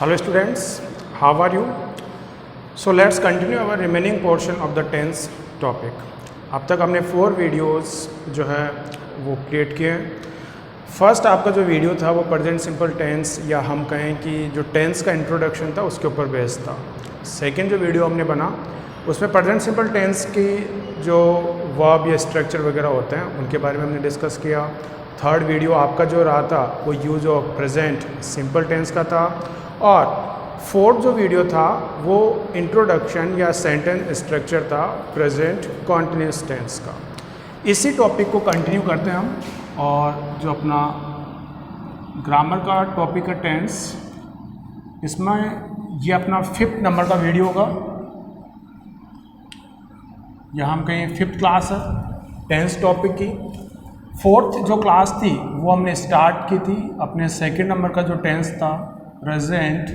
Hello students, how are you? So let's continue our remaining portion of the tense topic. अब तक हमने 4 videos जो है वो क्रिएट किए हैं. फर्स्ट आपका जो वीडियो था वो प्रेजेंट सिंपल टेंस या हम कहें कि जो टेंस का इंट्रोडक्शन था उसके ऊपर बेस्ड था. सेकंड जो वीडियो हमने बना उसमें प्रेजेंट सिंपल टेंस की जो वर्ब या स्ट्रक्चर वगैरह होते हैं उनके बारे में हमने डिस्कस किया. थर्ड वीडियो आपका जो रहा था वो use of present simple tense का था. और फोर्थ जो वीडियो था वो इंट्रोडक्शन या सेंटेंस स्ट्रक्चर था प्रेजेंट कॉन्टिन्यूस टेंस का. इसी टॉपिक को कंटिन्यू करते हैं हम. और जो अपना ग्रामर का टॉपिक है टेंस, इसमें ये अपना 5th नंबर का वीडियो होगा. यहाँ हम कहें 5th क्लास है टेंस टॉपिक की. 4th जो क्लास थी वो हमने स्टार्ट की थी अपने 2nd नंबर का जो टेंस था प्रेजेंट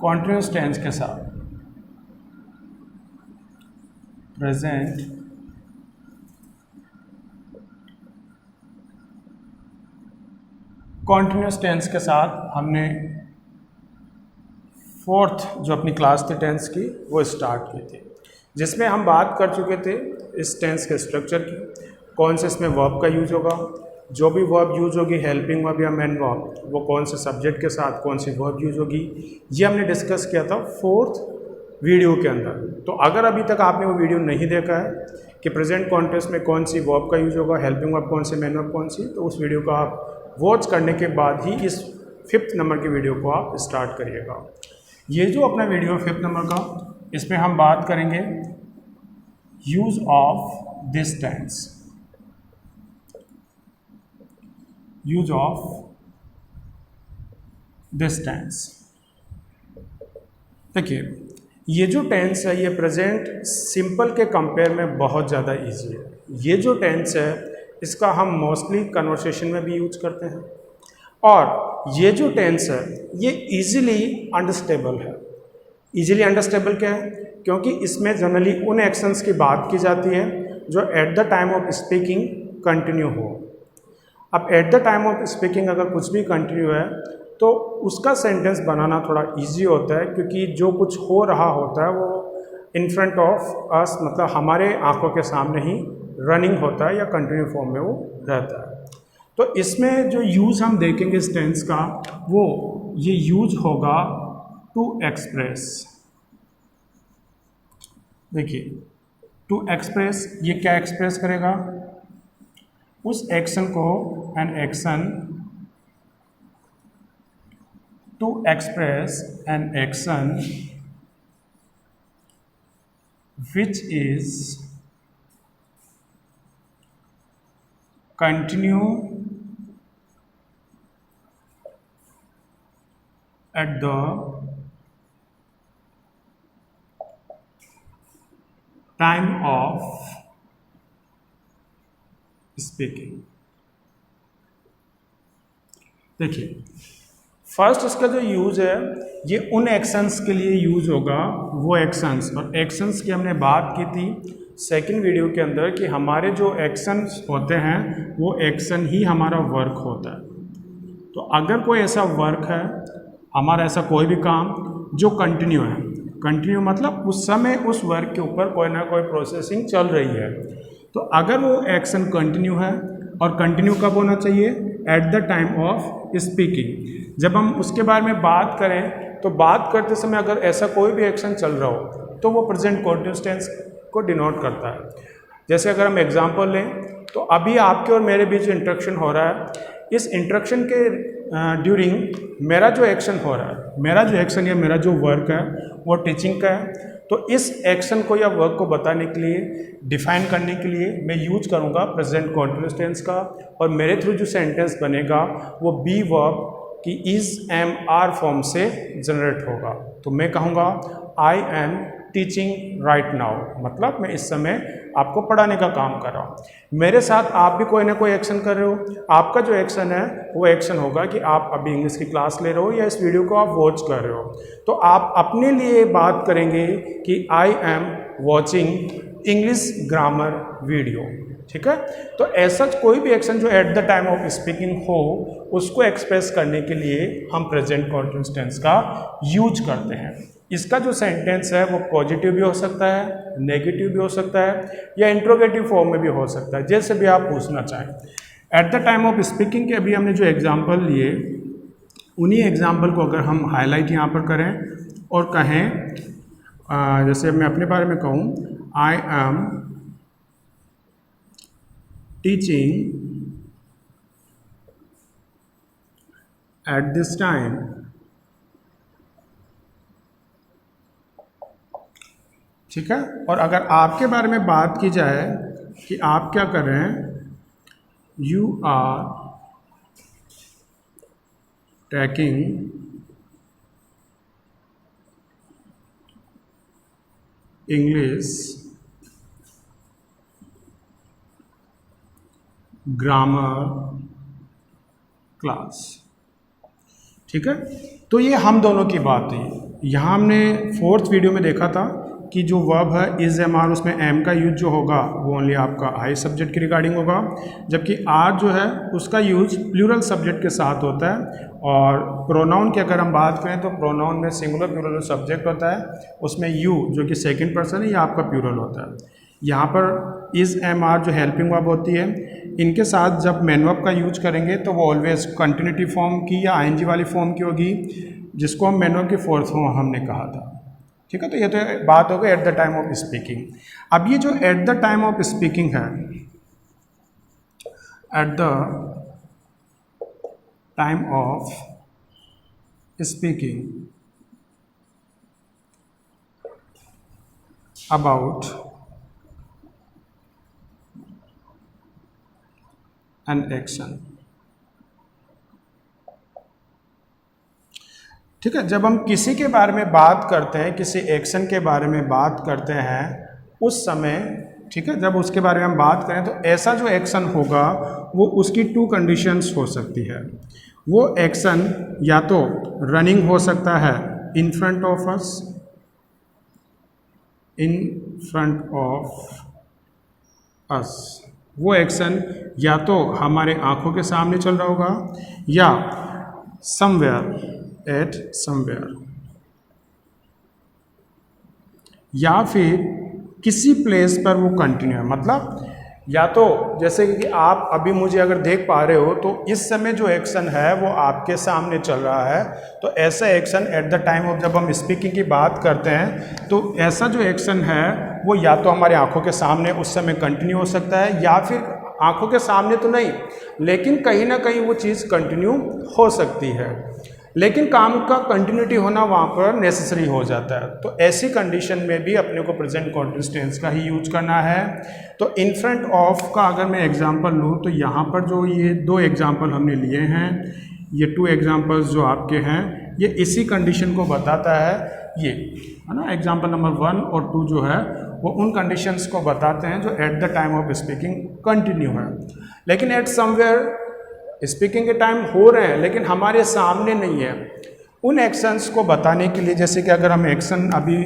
कॉन्टिन्यूस टेंस के साथ. प्रेजेंट कॉन्टिन्यूस टेंस के साथ हमने 4th जो अपनी क्लास थी टेंस की वो स्टार्ट की थी, जिसमें हम बात कर चुके थे इस टेंस के स्ट्रक्चर की. कौन से इसमें वर्ब का यूज होगा, जो भी वर्ब यूज होगी हेल्पिंग वर्ब या मेन वर्ब, वो कौन से सब्जेक्ट के साथ कौन सी वर्ब यूज होगी, ये हमने डिस्कस किया था 4th वीडियो के अंदर. तो अगर अभी तक आपने वो वीडियो नहीं देखा है कि प्रेजेंट कॉन्टेक्स्ट में कौन सी वर्ब का यूज होगा, हेल्पिंग वर्ब कौन सी, मेन वर्ब कौन सी, तो उस वीडियो को आप वॉच करने के बाद ही इस 5th नंबर की वीडियो को आप स्टार्ट करिएगा. ये जो अपना वीडियो 5th नंबर का, इसमें हम बात करेंगे use of this tense. Use of this tense. देखिए ये जो टेंस है ये प्रेजेंट सिंपल के कंपेयर में बहुत ज़्यादा इजी है. ये जो टेंस है इसका हम मोस्टली कन्वर्सेशन में भी यूज करते हैं. और ये जो टेंस है ये इजीली अंडरस्टेबल है. इजीली अंडरस्टेबल क्या है? क्योंकि इसमें जनरली उन एक्शंस की बात की जाती है जो at the time of speaking continue हो. अब eight the time of speaking अगर कुछ भी कंटिन्यू है तो उसका सेंटेंस बनाना थोड़ा इजी होता है, क्योंकि जो कुछ हो रहा होता है वो इन फ्रंट ऑफ अस, मतलब हमारे आंखों के सामने ही रनिंग होता है या कंटिन्यू फॉर्म में वो रहता है. तो इसमें जो यूज़ हम देखेंगे इस टेंस का वो ये यूज होगा टू एक्सप्रेस. देखिए टू एक्सप्रेस ये क्या एक्सप्रेस करेगा? उस एक्शन को, an action, to express an action which is continue at the time of speaking. देखिए फर्स्ट इसका जो यूज़ है ये उन एक्शंस के लिए यूज़ होगा, वो एक्शंस. और एक्शंस की हमने बात की थी 2nd वीडियो के अंदर कि हमारे जो एक्शंस होते हैं वो एक्शन ही हमारा वर्क होता है. तो अगर कोई ऐसा वर्क है, हमारा ऐसा कोई भी काम जो कंटिन्यू है, कंटिन्यू मतलब उस समय उस वर्क के ऊपर कोई ना कोई प्रोसेसिंग चल रही है, तो अगर वो एक्शन कंटिन्यू है, और कंटिन्यू कब होना चाहिए? Eight the time of speaking. जब हम उसके बारे में बात करें तो बात करते समय अगर ऐसा कोई भी एक्शन चल रहा हो तो वो प्रेजेंट कॉन्टिन्यूस टेंस को डिनोट करता है. जैसे अगर हम एग्जांपल लें तो अभी आपके और मेरे बीच इंटरेक्शन हो रहा है. इस इंटरेक्शन के ड्यूरिंग मेरा जो एक्शन हो रहा है, मेरा जो एक्शन या मेरा जो वर्क है वो टीचिंग का है. तो इस एक्शन को या वर्क को बताने के लिए, डिफाइन करने के लिए मैं यूज करूँगा प्रेजेंट कॉन्टिन्यूस टेंस का. और मेरे थ्रू जो सेंटेंस बनेगा वो बी वर्ब कि इज, एम, आर फॉर्म से जनरेट होगा. तो मैं कहूँगा I am teaching right now, मतलब मैं इस समय आपको पढ़ाने का काम कर रहा हूँ. मेरे साथ आप भी कोई ना कोई एक्शन कर रहे हो. आपका जो एक्शन है वो एक्शन होगा कि आप अभी इंग्लिश की क्लास ले रहे हो या इस वीडियो को आप वॉच कर रहे हो. तो आप अपने लिए बात करेंगे कि I am watching English grammar video. ठीक है, तो ऐसा कोई भी एक्शन जो at the time of speaking हो उसको एक्सप्रेस करने के लिए हम प्रेजेंट कंटीन्यूअस टेंस का यूज करते हैं। इसका जो सेंटेंस है वो पॉजिटिव भी हो सकता है, नेगेटिव भी हो सकता है, या इंट्रोगेटिव फॉर्म में भी हो सकता है, जैसे भी आप पूछना चाहें। Eight the time of speaking के अभी हमने जो एग्जाम्पल लिए, उन्हीं एग्जाम्पल को अगर हम हाईलाइट यहाँ पर करें और कहें, जैसे मैं अपने बारे में कहूँ, I am teaching at this time, ठीक है। और अगर आपके बारे में बात की जाए कि आप क्या कर रहे हैं, you are taking English grammar class. ठीक है, तो ये हम दोनों की बात थी। यहाँ हमने 4th वीडियो में देखा था कि जो वर्ब है इज एम आर, उसमें एम का यूज जो होगा वो ओनली आपका आई सब्जेक्ट के रिगार्डिंग होगा, जबकि आर जो है उसका यूज प्लूरल सब्जेक्ट के साथ होता है। और प्रोनाउन की अगर हम बात करें तो प्रोनाउन में सिंगुलर प्लूरल सब्जेक्ट होता है, उसमें यू जो कि सेकंड पर्सन है, ये आपका प्लूरल होता है। यहाँ पर इज एम आर जो हेल्पिंग वर्ब होती है, इनके साथ जब मैन वर्ब का यूज करेंगे तो वो ऑलवेज कंटिन्यूटी फॉर्म की या आईएनजी वाली फॉर्म की होगी, जिसको हम मैन वर्ब की फोर्थ फॉर्म हमने कहा था। ठीक है, तो ये तो बात हो गई at the time of speaking. अब ये जो at the time of speaking है, at the time of speaking about an action. ठीक है, जब हम किसी के बारे में बात करते हैं, किसी एक्शन के बारे में बात करते हैं उस समय, ठीक है, जब उसके बारे में हम बात करें तो ऐसा जो एक्शन होगा वो उसकी 2 कंडीशंस हो सकती है। वो एक्शन या तो रनिंग हो सकता है in front of us, in front of us, वो एक्शन या तो हमारे आंखों के सामने चल रहा होगा, या समवेयर एट समवेयर, या फिर किसी प्लेस पर वो कंटिन्यू है। मतलब या तो जैसे कि आप अभी मुझे अगर देख पा रहे हो तो इस समय जो एक्शन है वो आपके सामने चल रहा है, तो ऐसा action at the time of जब हम स्पीकिंग की बात करते हैं तो ऐसा जो एक्शन है वो या तो हमारे आंखों के सामने उस समय कंटिन्यू हो सकता है, या फिर आंखों के सामने तो नहीं लेकिन कहीं ना कहीं वो चीज़ कंटिन्यू हो सकती है, लेकिन काम का कंटिन्यूटी होना वहाँ पर नेसेसरी हो जाता है। तो ऐसी कंडीशन में भी अपने को प्रेजेंट कंटीन्यूअस टेंस का ही यूज करना है। तो इन फ्रंट ऑफ का अगर मैं एग्जांपल लूँ तो यहाँ पर जो ये 2 एग्जांपल हमने लिए हैं, ये 2 एग्जांपल्स जो आपके हैं ये इसी कंडीशन को बताता है, ये है ना। एग्जांपल नंबर 1 और 2 जो है वो उन कंडीशंस को बताते हैं जो at the time of speaking continue है, लेकिन एट समवेयर स्पीकिंग के टाइम हो रहे हैं लेकिन हमारे सामने नहीं है। उन एक्शंस को बताने के लिए, जैसे कि अगर हम एक्शन अभी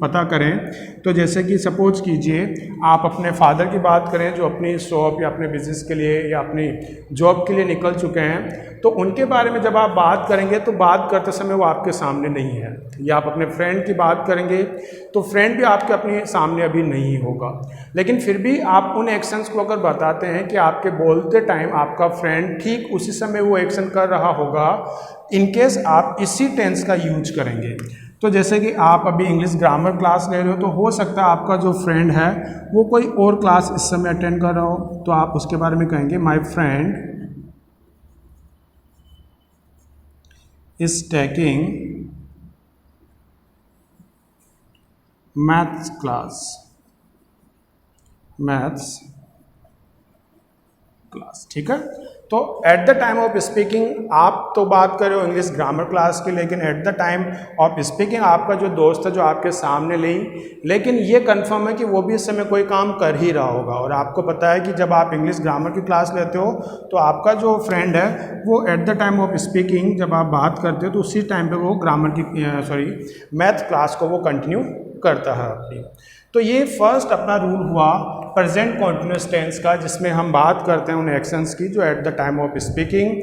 पता करें तो जैसे कि सपोज कीजिए आप अपने फादर की बात करें जो अपनी शॉप या अपने बिजनेस के लिए या अपनी जॉब के लिए निकल चुके हैं, तो उनके बारे में जब आप बात करेंगे तो बात करते समय वो आपके सामने नहीं है। या आप अपने फ्रेंड की बात करेंगे तो फ्रेंड भी आपके अपने सामने अभी नहीं होगा, लेकिन फिर भी आप उन एक्शंस को अगर बताते हैं कि आपके बोलते टाइम आपका फ्रेंड ठीक उसी समय वो एक्शन कर रहा होगा, इनकेस आप इसी टेंस का यूज करेंगे। तो जैसे कि आप अभी इंग्लिश ग्रामर क्लास ले रहे हो तो हो सकता है आपका जो फ्रेंड है वो कोई और क्लास इस समय अटेंड कर रहा हो, तो आप उसके बारे में कहेंगे my friend is taking maths class, maths class. ठीक है, तो eight the time of speaking आप तो बात कर रहे हो इंग्लिश ग्रामर क्लास की, लेकिन eight the time of speaking आपका जो दोस्त है जो आपके सामने लेकिन ये कंफर्म है कि वो भी इस समय कोई काम कर ही रहा होगा। और आपको पता है कि जब आप इंग्लिश ग्रामर की क्लास लेते हो तो आपका जो फ्रेंड है वो eight the time of speaking जब आप बात करते हो तो उसी टाइम पे वो ग्रामर की मैथ क्लास को वो कंटिन्यू करता है अपनी। तो ये फर्स्ट अपना रूल हुआ प्रेजेंट कॉन्टिन्यूस टेंस का, जिसमें हम बात करते हैं उन एक्शंस की जो at the time of speaking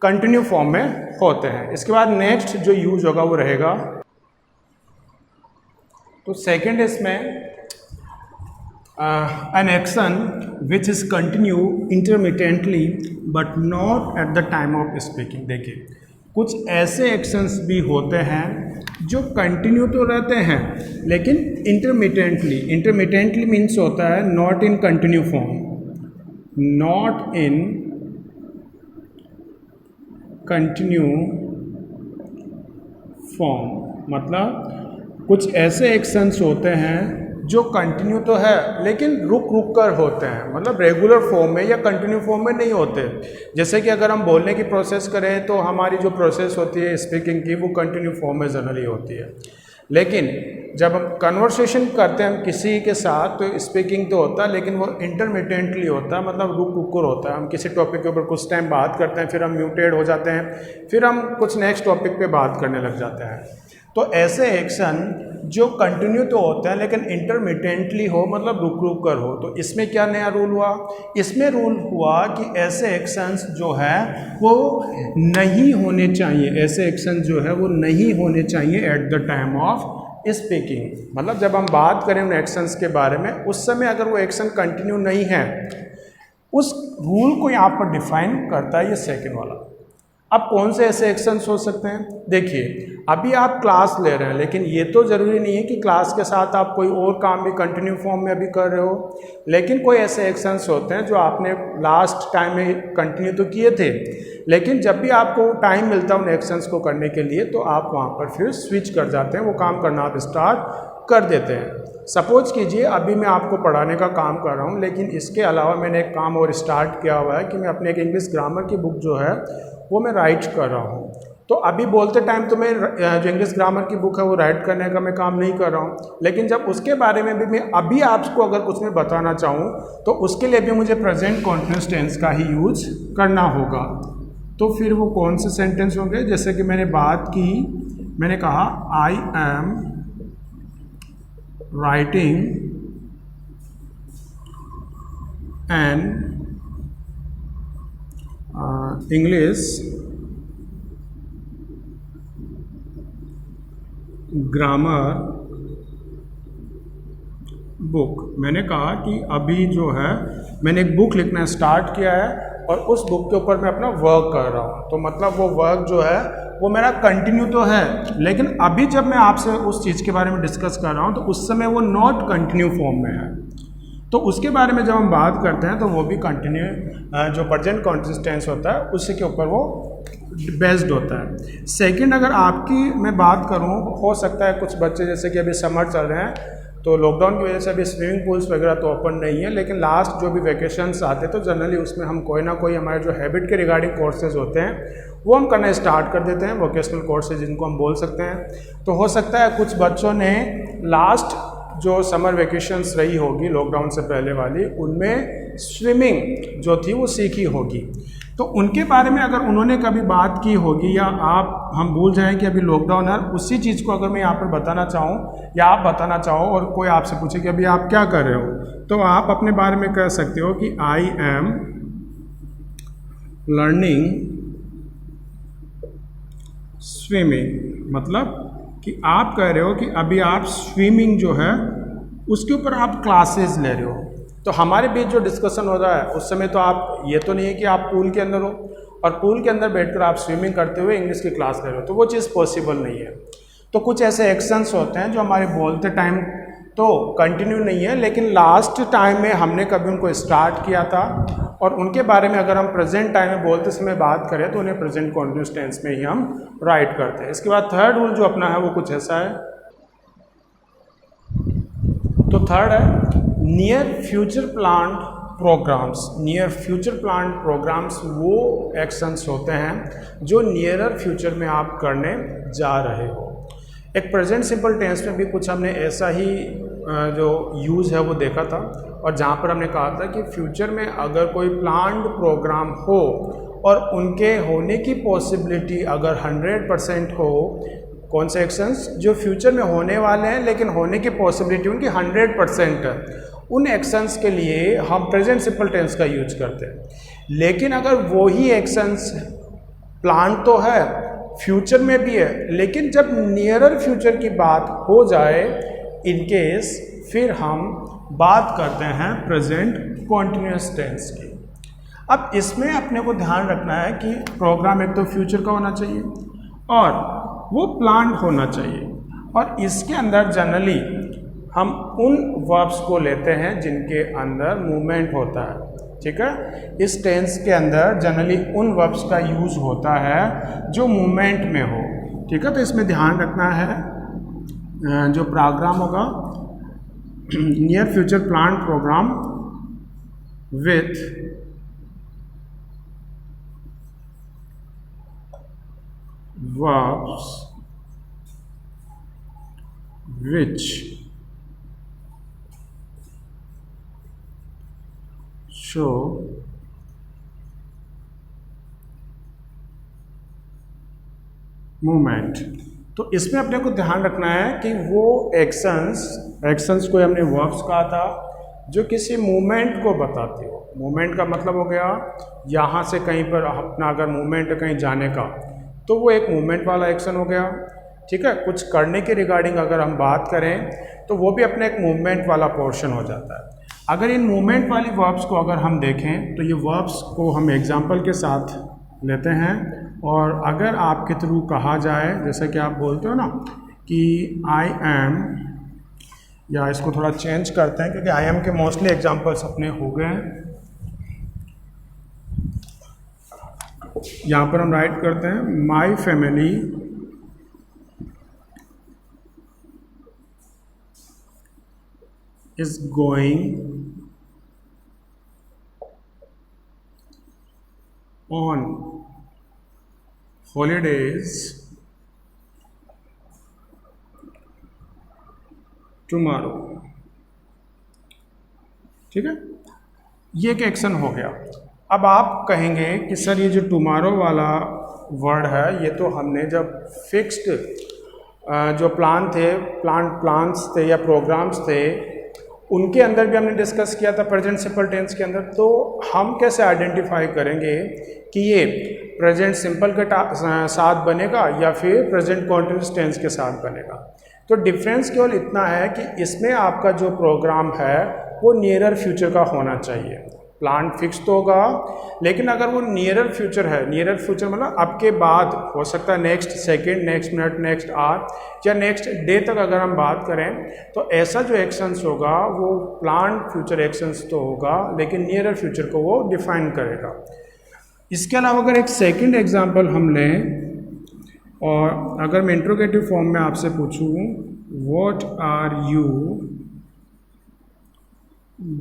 continue form में होते हैं। इसके बाद नेक्स्ट जो यूज होगा वो रहेगा, तो सेकंड इसमें an action which is continue intermittently but not at the time of speaking। देखिए कुछ ऐसे एक्शंस भी होते हैं जो कंटिन्यू तो रहते हैं लेकिन इंटरमिटेंटली मीन्स होता है not in continue form, not in continue form. मतलब कुछ ऐसे एक्शंस होते हैं जो कंटिन्यू तो है लेकिन रुक कर होते हैं, मतलब रेगुलर फॉर्म में या कंटिन्यू फॉर्म में नहीं होते। जैसे कि अगर हम बोलने की प्रोसेस करें तो हमारी जो प्रोसेस होती है स्पीकिंग की वो कंटिन्यू फॉर्म में जनरली होती है, लेकिन जब हम कन्वर्सेशन करते हैं हम किसी के साथ तो स्पीकिंग तो होता है लेकिन वो इंटरमिटेंटली होता है, मतलब रुक कर होता है। हम किसी टॉपिक के ऊपर कुछ टाइम बात करते हैं, फिर हम म्यूटेड हो जाते हैं, फिर हम कुछ नेक्स्ट टॉपिक पे बात करने लग जाते हैं। तो ऐसे एक्शन जो कंटिन्यू तो होते हैं लेकिन इंटरमिटेंटली हो, मतलब रुक कर हो। तो इसमें क्या नया रूल हुआ? इसमें रूल हुआ कि ऐसे एक्शंस जो है वो नहीं होने चाहिए, ऐसे एक्शन जो है वो नहीं होने चाहिए eight the time of speaking. मतलब जब हम बात करें उन एक्शंस के बारे में उस समय अगर वो एक्शन कंटिन्यू नहीं है, उस रूल को यहाँ पर डिफाइन करता है ये सेकेंड वाला। अब कौन से ऐसे एक्शंस हो सकते हैं? देखिए अभी आप क्लास ले रहे हैं लेकिन ये तो ज़रूरी नहीं है कि क्लास के साथ आप कोई और काम भी कंटिन्यू फॉर्म में अभी कर रहे हो, लेकिन कोई ऐसे एक्शंस होते हैं जो आपने लास्ट टाइम में कंटिन्यू तो किए थे, लेकिन जब भी आपको टाइम मिलता है उन एक्शंस को करने के लिए तो आप वहाँ पर फिर स्विच कर जाते हैं, वो काम करना आप स्टार्ट कर देते हैं। सपोज कीजिए अभी मैं आपको पढ़ाने का काम कर रहा हूँ, लेकिन इसके अलावा मैंने एक काम और स्टार्ट किया हुआ है कि मैं अपने एक इंग्लिश ग्रामर की बुक जो है वो मैं राइट कर रहा हूँ। तो अभी बोलते टाइम तो मैं जो इंग्लिश ग्रामर की बुक है वो राइट करने का मैं काम नहीं कर रहा हूँ, लेकिन जब उसके बारे में भी मैं अभी आपको अगर कुछ मैं बताना चाहूँ तो उसके लिए भी मुझे प्रेजेंट कॉन्टिन्यूस टेंस का ही यूज करना होगा। तो फिर वो कौन से सेंटेंस होंगे? जैसे कि मैंने बात की, मैंने कहा I am writing an English grammar book. मैंने कहा कि अभी जो है मैंने एक बुक लिखना स्टार्ट किया है और उस बुक के ऊपर मैं अपना वर्क कर रहा हूँ। तो मतलब वो वर्क जो है वो मेरा कंटिन्यू तो है, लेकिन अभी जब मैं आपसे उस चीज़ के बारे में डिस्कस कर रहा हूँ तो उस समय वो नॉट कंटिन्यू फॉर्म में है। तो उसके बारे में जब हम बात करते हैं तो वो भी कंटिन्यू जो प्रेजेंट कॉन्टिन्यूस टेंस होता है उसी के ऊपर वो बेस्ड होता है। सेकंड अगर आपकी मैं बात करूं, हो सकता है कुछ बच्चे जैसे कि अभी समर चल रहे हैं तो लॉकडाउन की वजह से अभी स्विमिंग पूल्स वगैरह तो ओपन नहीं है, लेकिन लास्ट जो भी वैकेशंस आते हैं तो जनरली उसमें हम कोई ना कोई हमारे जो हैबिट के रिगार्डिंग कोर्सेज होते हैं वो हम करना स्टार्ट कर देते हैं, वोकेशनल कोर्सेज जिनको हम बोल सकते हैं। तो हो सकता है कुछ बच्चों ने लास्ट जो समर वेकेशंस रही होगी लॉकडाउन से पहले वाली, उनमें स्विमिंग जो थी वो सीखी होगी। तो उनके बारे में अगर उन्होंने कभी बात की होगी या हम भूल जाएं कि अभी लॉकडाउन है, उसी चीज़ को अगर मैं यहाँ पर बताना चाहूँ या आप बताना चाहो और कोई आपसे पूछे कि अभी आप क्या कर रहे हो, तो आप अपने बारे में कह सकते हो कि आई एम लर्निंग स्विमिंग। मतलब कि आप कह रहे हो कि अभी आप स्विमिंग जो है उसके ऊपर आप क्लासेस ले रहे हो। तो हमारे बीच जो डिस्कशन हो रहा है उस समय तो आप ये तो नहीं है कि आप पूल के अंदर हो और पूल के अंदर बैठकर आप स्विमिंग करते हुए इंग्लिश की क्लास ले रहे हो, तो वो चीज़ पॉसिबल नहीं है। तो कुछ ऐसे एक्शंस होते हैं जो हमारे बोलते टाइम तो कंटिन्यू नहीं है, लेकिन लास्ट टाइम में हमने कभी उनको स्टार्ट किया था और उनके बारे में अगर हम प्रेजेंट टाइम में बोलते समय बात करें तो उन्हें प्रेजेंट कॉन्टिन्यूस टेंस में ही हम राइट करते हैं। इसके बाद थर्ड रूल जो अपना है वो कुछ ऐसा है। तो थर्ड है near future plan programs. Near future plan programs वो एक्शंस होते हैं जो नियरर फ्यूचर में आप करने जा रहे हो। एक प्रेजेंट सिंपल टेंस में भी कुछ हमने ऐसा ही जो यूज़ है वो देखा था, और जहाँ पर हमने कहा था कि फ्यूचर में अगर कोई प्लान्ड प्रोग्राम हो और उनके होने की पॉसिबिलिटी अगर 100% हो कौन से एक्शंस जो फ्यूचर में होने वाले हैं लेकिन होने की पॉसिबिलिटी उनकी 100% है, उन एक्शंस के लिए हम प्रेजेंट सिंपल टेंस का यूज करते हैं। लेकिन अगर वही एक्शंस प्लान तो है, फ्यूचर में भी है, लेकिन जब नियरर फ्यूचर की बात हो जाए इन केस, फिर हम बात करते हैं प्रेजेंट कॉन्टिन्यूस टेंस की। अब इसमें अपने को ध्यान रखना है कि प्रोग्राम एक तो फ्यूचर का होना चाहिए और वो प्लान होना चाहिए, और इसके अंदर जनरली हम उन वर्ब्स को लेते हैं जिनके अंदर मूवमेंट होता है। ठीक है, इस टेंस के अंदर जनरली उन वर्ब्स का यूज़ होता है जो मूवमेंट में हो। ठीक है, तो इसमें ध्यान रखना है जो प्रोग्राम होगा near future plan program with verbs which show movement. तो इसमें अपने को ध्यान रखना है कि वो एक्शंस को हमने वर्ब्स कहा था जो किसी मूवमेंट को बताते हो। मूवमेंट का मतलब हो गया यहाँ से कहीं पर अपना अगर मूवमेंट है कहीं जाने का, तो वो एक मूवमेंट वाला एक्शन हो गया। ठीक है, कुछ करने के रिगार्डिंग अगर हम बात करें तो वो भी अपने एक मूवमेंट वाला पोर्शन हो जाता है। अगर इन मूवमेंट वाली वर्ब्स को अगर हम देखें तो ये वर्ब्स को हम एग्जांपल के साथ लेते हैं, और अगर आपके थ्रू कहा जाए जैसे कि आप बोलते हो ना कि आई एम, या इसको थोड़ा चेंज करते हैं क्योंकि आई एम के मोस्टली एग्जांपल्स अपने हो गए हैं। यहाँ पर हम राइट करते हैं my family is going on holidays tomorrow. ठीक है, ये एक एक्शन हो गया। अब आप कहेंगे कि सर ये जो टुमारो वाला वर्ड है ये तो हमने जब फिक्स्ड जो प्लान्स थे या प्रोग्राम्स थे उनके अंदर भी हमने डिस्कस किया था प्रेजेंट सिंपल टेंस के अंदर, तो हम कैसे आइडेंटिफाई करेंगे कि ये प्रेजेंट सिंपल के साथ बनेगा या फिर प्रेजेंट कॉन्टिन्यूस टेंस के साथ बनेगा। तो डिफरेंस केवल इतना है कि इसमें आपका जो प्रोग्राम है वो नियरर फ्यूचर का होना चाहिए। प्लान फिक्स तो होगा, लेकिन अगर वो नियरर फ्यूचर है, नियरर फ्यूचर मतलब अब के बाद हो सकता है next second, next minute, next hour या नेक्स्ट डे तक अगर हम बात करें, तो ऐसा जो एक्शंस होगा वो प्लान फ्यूचर एक्शंस तो होगा लेकिन नियरर फ्यूचर को वो डिफाइन करेगा। इसके अलावा अगर एक सेकेंड एग्जाम्पल हम लें और अगर मैं इंट्रोगेटिव फॉर्म में आपसे पूछूं what are you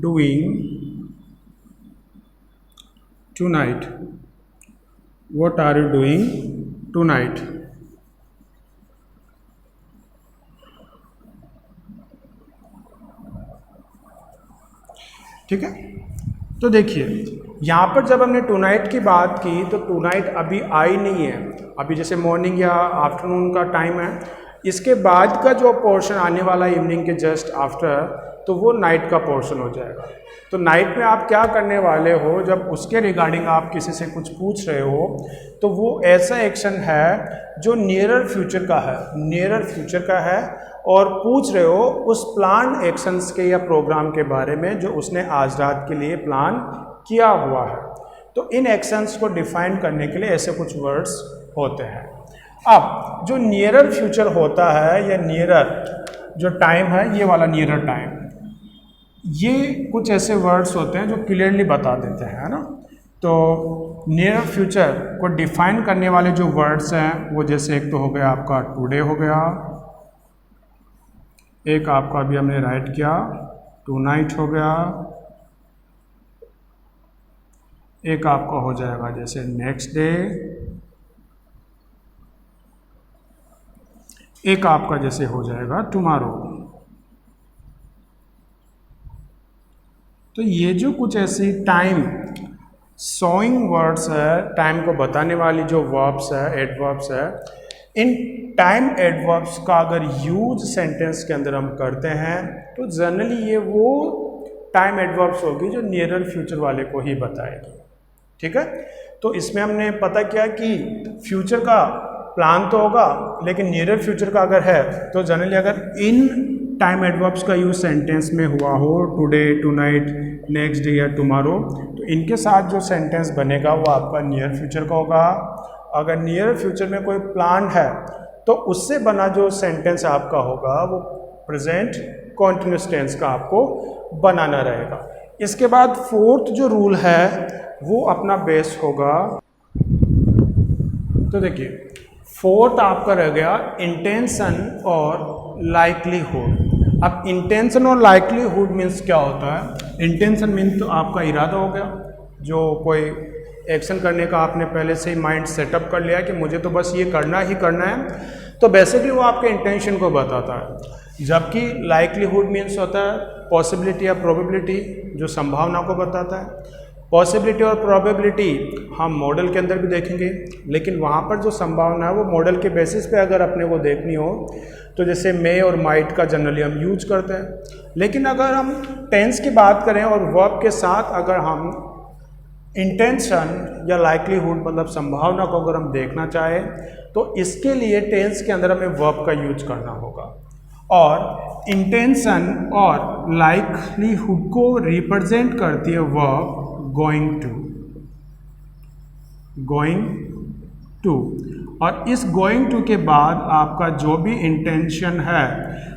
doing tonight, what are you doing tonight? ठीक है, तो देखिए यहाँ पर जब हमने टुनाइट की बात की तो टुनाइट अभी आई नहीं है, अभी जैसे मॉर्निंग या आफ्टरनून का टाइम है, इसके बाद का जो पोर्शन आने वाला है इवनिंग के जस्ट आफ्टर, तो वो नाइट का पोर्शन हो जाएगा। तो नाइट में आप क्या करने वाले हो, जब उसके रिगार्डिंग आप किसी से कुछ पूछ रहे हो तो वो ऐसा एक्शन है जो नियरर फ्यूचर का है, नियरर फ्यूचर का है, और पूछ रहे हो उस प्लान एक्शंस के या प्रोग्राम के बारे में जो उसने आज रात के लिए प्लान किया हुआ है। तो इन एक्शंस को डिफाइन करने के लिए ऐसे कुछ वर्ड्स होते हैं। अब जो नियरर फ्यूचर होता है या नियरर जो टाइम है, ये वाला नियरर टाइम, ये कुछ ऐसे वर्ड्स होते हैं जो क्लियरली बता देते हैं, है ना। तो नियर फ्यूचर को डिफाइन करने वाले जो वर्ड्स हैं वो जैसे एक तो हो गया आपका टुडे हो गया, एक आपका अभी हमने राइट किया टुनाइट हो गया, एक आपका हो जाएगा जैसे नेक्स्ट डे, एक आपका जैसे हो जाएगा टुमारो। तो ये जो कुछ ऐसी टाइम शोइंग वर्ड्स है, टाइम को बताने वाली जो वर्ब्स है, एडवर्ब्स है, इन टाइम एडवर्ब्स का अगर यूज सेंटेंस के अंदर हम करते हैं तो जनरली ये वो टाइम एडवर्ब्स होगी जो नियरर फ्यूचर वाले को ही बताएगी। ठीक है, तो इसमें हमने पता किया कि फ्यूचर का प्लान तो होगा, लेकिन नियरर फ्यूचर का अगर है तो जनरली अगर इन टाइम एडवर्ब्स का यूज सेंटेंस में हुआ हो, टुडे, टुनाइट, नेक्स्ट डे या टुमारो, तो इनके साथ जो सेंटेंस बनेगा वो आपका नियर फ्यूचर का होगा। अगर नियर फ्यूचर में कोई प्लान है तो उससे बना जो सेंटेंस आपका होगा वो प्रेजेंट कॉन्टिन्यूस टेंस का आपको बनाना रहेगा। इसके बाद फोर्थ जो रूल है वो अपना बेस होगा। तो देखिए, फोर्थ आपका रह गया इंटेंशन और लाइकलीहुड। अब इंटेंशन और लाइकलीहुड मीन्स क्या होता है? इंटेंशन मीन्स तो आपका इरादा हो गया, जो कोई एक्शन करने का आपने पहले से ही माइंड सेटअप कर लिया कि मुझे तो बस ये करना ही करना है, तो बेसिकली वो आपके इंटेंशन को बताता है। जबकि लाइकलीहुड मीन्स होता है पॉसिबिलिटी या प्रोबेबिलिटी, जो संभावना को बताता है। पॉसिबिलिटी और प्रोबेबिलिटी हम मॉडल के अंदर भी देखेंगे, लेकिन वहाँ पर जो संभावना है वो मॉडल के बेसिस पे अगर अपने को देखनी हो तो जैसे मे और माइट का जनरली हम यूज करते हैं। लेकिन अगर हम टेंस की बात करें और वर्ब के साथ अगर हम इंटेंशन या लाइकलीहुड मतलब संभावना को अगर हम देखना चाहें तो इसके लिए टेंस के अंदर हमें वर्ब का यूज करना होगा। और इंटेंशन और लाइकलीहुड को रिप्रेजेंट करती है वर्ब गोइंग टू। और इस गोइंग टू के बाद आपका जो भी इंटेंशन है,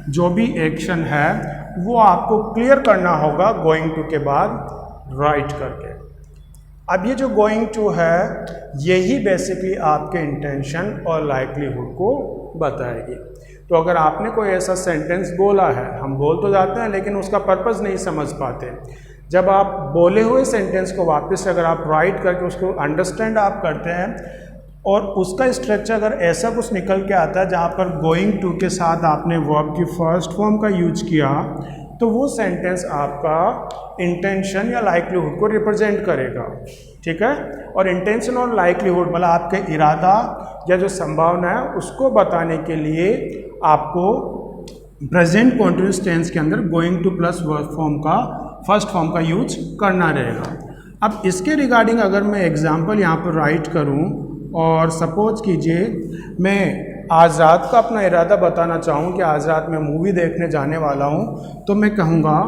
जो भी एक्शन है, वो आपको क्लियर करना होगा गोइंग टू के बाद राइट करके। अब ये जो गोइंग टू है यही बेसिकली आपके इंटेंशन और लाइकलीहुड को बताएगी। तो अगर आपने कोई ऐसा सेंटेंस बोला है, हम बोल तो जाते हैं लेकिन उसका पर्पस नहीं समझ पाते, जब आप बोले हुए सेंटेंस को वापस अगर आप राइट करके उसको अंडरस्टैंड आप करते हैं और उसका स्ट्रक्चर अगर ऐसा कुछ निकल के आता है जहाँ पर गोइंग टू के साथ आपने वर्ब की फर्स्ट फॉर्म का यूज किया, तो वो सेंटेंस आपका इंटेंशन या लाइकलीहुड को रिप्रेजेंट करेगा। ठीक है, और इंटेंशन और लाइकलीहुड मतलब आपके इरादा या जो संभावना है उसको बताने के लिए आपको प्रेजेंट कॉन्टिन्यूस टेंस के अंदर going two plus verb form का फर्स्ट फॉर्म का यूज करना रहेगा। अब इसके रिगार्डिंग अगर मैं एग्जांपल यहाँ पर राइट करूँ और सपोज कीजिए मैं आज रात का अपना इरादा बताना चाहूँ कि आज रात मैं मूवी देखने जाने वाला हूँ, तो मैं कहूँगा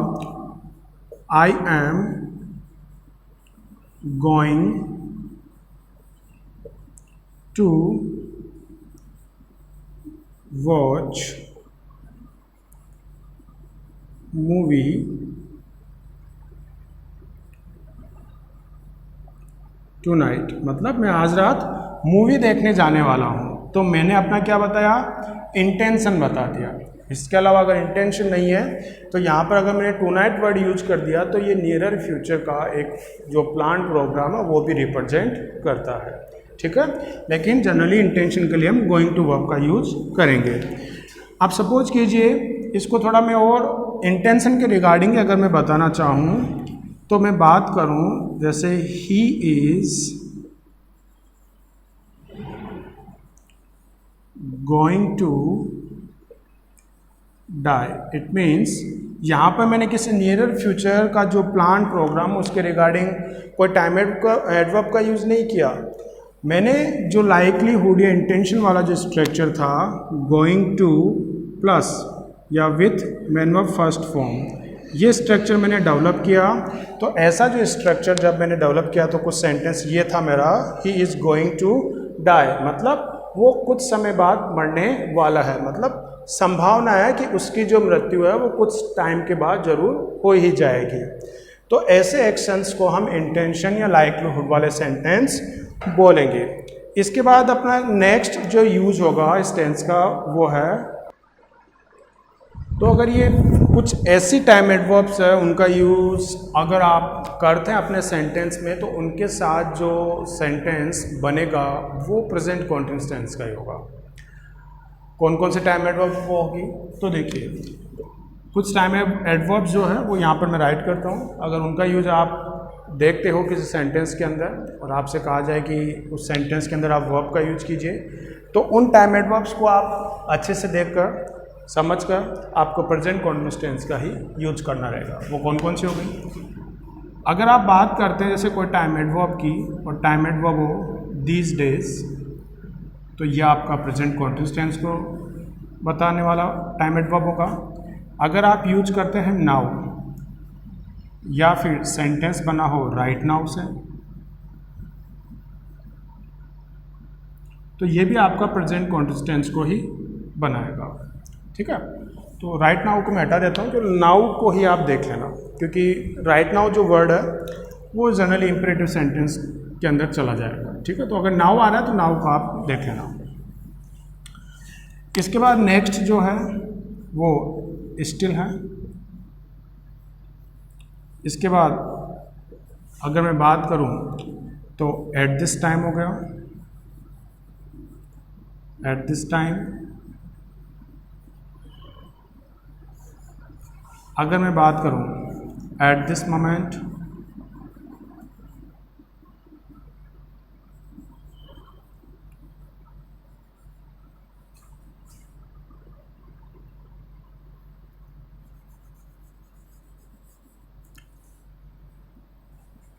I am going to watch movie tonight. मतलब मैं आज रात मूवी देखने जाने वाला हूँ, तो मैंने अपना क्या बताया? इंटेंशन बता दिया। इसके अलावा अगर इंटेंशन नहीं है तो यहाँ पर अगर मैंने टुनाइट वर्ड यूज कर दिया तो ये नियरर फ्यूचर का एक जो प्लान प्रोग्राम है वो भी रिप्रेजेंट करता है। ठीक है, लेकिन जनरली इंटेंशन के लिए हम गोइंग टू वर्ब का यूज करेंगे। अब सपोज कीजिए इसको थोड़ा मैं और इंटेंशन के रिगार्डिंग अगर मैं बताना चाहूँ तो मैं बात करूँ जैसे he is going to die. It means यहाँ पर मैंने किसी नियरर फ्यूचर का जो प्लान प्रोग्राम उसके रिगार्डिंग कोई टाइम एडवर्ब का यूज़ नहीं किया। मैंने जो लाइकलीहुड या इंटेंशन वाला जो स्ट्रक्चर था गोइंग टू प्लस या with man verb first form, ये स्ट्रक्चर मैंने डेवलप किया। तो ऐसा जो स्ट्रक्चर जब मैंने डेवलप किया तो कुछ सेंटेंस ये था मेरा, he is going to die, मतलब वो कुछ समय बाद मरने वाला है, मतलब संभावना है कि उसकी जो मृत्यु है वो कुछ टाइम के बाद जरूर हो ही जाएगी। तो ऐसे एक्शंस को हम इंटेंशन या लाइकलीहुड वाले सेंटेंस बोलेंगे। इसके बाद अपना नेक्स्ट जो यूज होगा इस टेंस का वो है, तो अगर ये कुछ ऐसी टाइम एडवर्ब्स है उनका यूज़ अगर आप करते हैं अपने सेंटेंस में तो उनके साथ जो सेंटेंस बनेगा वो प्रेजेंट कॉन्टिन्यूस टेंस का ही होगा। कौन कौन से टाइम एडवर्ब वो होगी? तो देखिए कुछ टाइम एडवर्ब्स जो है वो यहाँ पर मैं राइट करता हूँ। अगर उनका यूज आप देखते हो किसी सेंटेंस के अंदर और आपसे कहा जाए कि उस सेंटेंस के अंदर आप वर्ब का यूज कीजिए तो उन टाइम एडवर्ब्स को आप अच्छे से देखकर समझकर आपको प्रेजेंट कॉन्टिन्यूअस टेंस का ही यूज करना रहेगा। वो कौन कौन सी हो गई? अगर आप बात करते हैं जैसे कोई टाइम एडवर्ब की और टाइम एडवर्ब हो दीज डेज, तो ये आपका प्रेजेंट कॉन्टिन्यूअस टेंस को बताने वाला टाइम एडवर्ब होगा। अगर आप यूज करते हैं नाउ या फिर सेंटेंस बना हो राइट नाउ से, तो ये भी आपका प्रेजेंट कॉन्टिन्यूअस टेंस को ही बनाएगा। ठीक है, तो राइट नाउ को मैं हटा देता हूँ, तो नाउ को ही आप देख लेना, क्योंकि राइट नाउ जो वर्ड है वो जनरली इंपरेटिव सेंटेंस के अंदर चला जाएगा। ठीक है, तो अगर नाउ आ रहा है तो नाउ को आप देख लेना। इसके बाद नेक्स्ट जो है वो स्टिल है। इसके बाद अगर मैं बात करूं तो एट दिस टाइम हो गया, एट दिस टाइम। अगर मैं बात करूं एट दिस मोमेंट,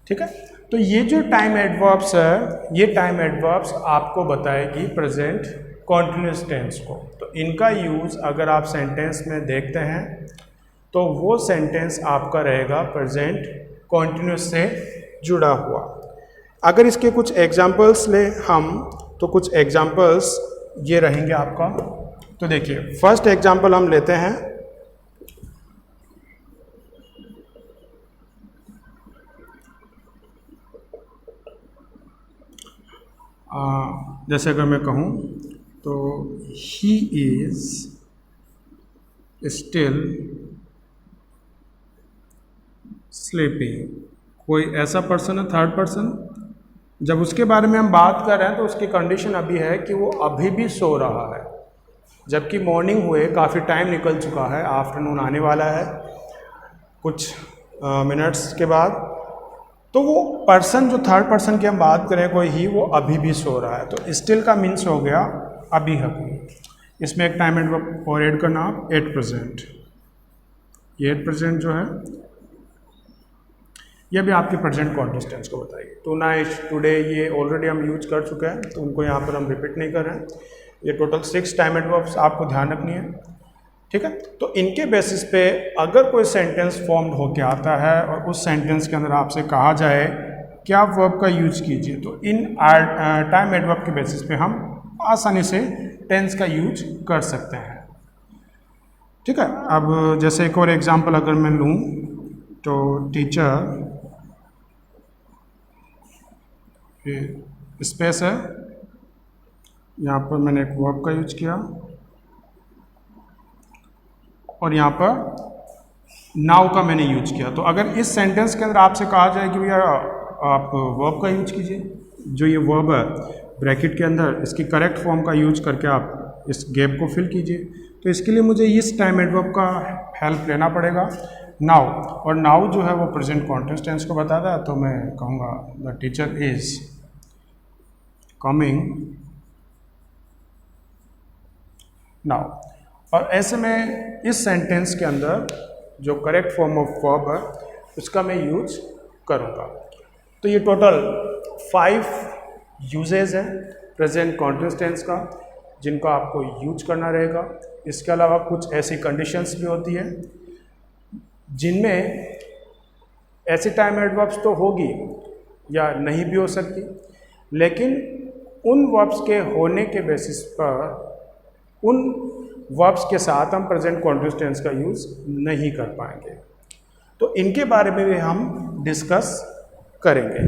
ठीक है। तो ये जो टाइम एडवर्ब्स है, ये टाइम एडवर्ब्स आपको बताएगी प्रेजेंट कॉन्टिन्यूअस टेंस को। तो इनका यूज़ अगर आप सेंटेंस में देखते हैं तो वो सेंटेंस आपका रहेगा प्रेजेंट कॉन्टिन्यूअस से जुड़ा हुआ। अगर इसके कुछ एग्जांपल्स ले हम, तो कुछ एग्जांपल्स ये रहेंगे आपका। तो देखिए, फर्स्ट एग्जांपल हम लेते हैं। जैसे अगर मैं कहूँ तो ही इज़ स्टिल स्लीपिंग। कोई ऐसा पर्सन है, थर्ड पर्सन, जब उसके बारे में हम बात कर रहे हैं तो उसकी कंडीशन अभी है कि वो अभी भी सो रहा है, जबकि मॉर्निंग हुए काफ़ी टाइम निकल चुका है, आफ्टरनून आने वाला है कुछ मिनट्स के बाद। तो वो पर्सन जो थर्ड पर्सन की हम बात करें, कोई ही, वो अभी भी सो रहा है। तो स्टिल का मीन्स हो गया अभी अभी। इसमें एक टाइम एडवर्ब और ऐड करना आप, एट प्रेजेंट। ये एट प्रेजेंट जो है ये भी आपके प्रेजेंट कॉन्टिन्यूअस टेंस को बताएगी। टुनाइट, टुडे, ये ऑलरेडी हम यूज कर चुके हैं, तो उनको यहाँ पर हम रिपीट नहीं कर रहे हैं। ये टोटल 6 टाइम एडवर्ब्स आपको ध्यान रखनी है। ठीक है, तो इनके बेसिस पे अगर कोई सेंटेंस फॉर्म्ड होके आता है और उस सेंटेंस के अंदर आपसे कहा जाए कि आप वर्ब का यूज कीजिए, तो इन टाइम एडवर्ब के बेसिस पे हम आसानी से टेंस का यूज कर सकते हैं। ठीक है, अब जैसे एक और एग्जांपल अगर मैं लूँ तो टीचर, स्पेस है, यहाँ पर मैंने एक वर्ब का यूज किया और यहाँ पर नाउ का मैंने यूज किया। तो अगर इस सेंटेंस के अंदर आपसे कहा जाए कि भैया आप वर्ब का यूज कीजिए, जो ये वर्ब है ब्रैकेट के अंदर, इसकी करेक्ट फॉर्म का यूज करके आप इस गैप को फिल कीजिए, तो इसके लिए मुझे इस टाइम एडवर्ब का हेल्प लेना पड़ेगा, नाउ। और नाउ जो है वो प्रेजेंट कॉन्टिन्यूअस टेंस को बताता है, तो मैं कहूँगा the teacher is coming now. और ऐसे में इस सेंटेंस के अंदर जो करेक्ट फॉर्म ऑफ वर्ब है उसका मैं यूज करूँगा। तो ये टोटल 5 यूजेज हैं प्रेजेंट कॉन्टिन्यूअस टेंस का, जिनको आपको यूज करना रहेगा। इसके अलावा कुछ ऐसी कंडीशंस भी होती है जिनमें ऐसी टाइम एडवर्ब्स तो होगी या नहीं भी हो सकती, लेकिन उन वर्ब्स के होने के बेसिस पर उन वर्ब्स के साथ हम प्रेजेंट कॉन्टिन्यूअस टेंस का यूज़ नहीं कर पाएंगे। तो इनके बारे में भी हम डिस्कस करेंगे।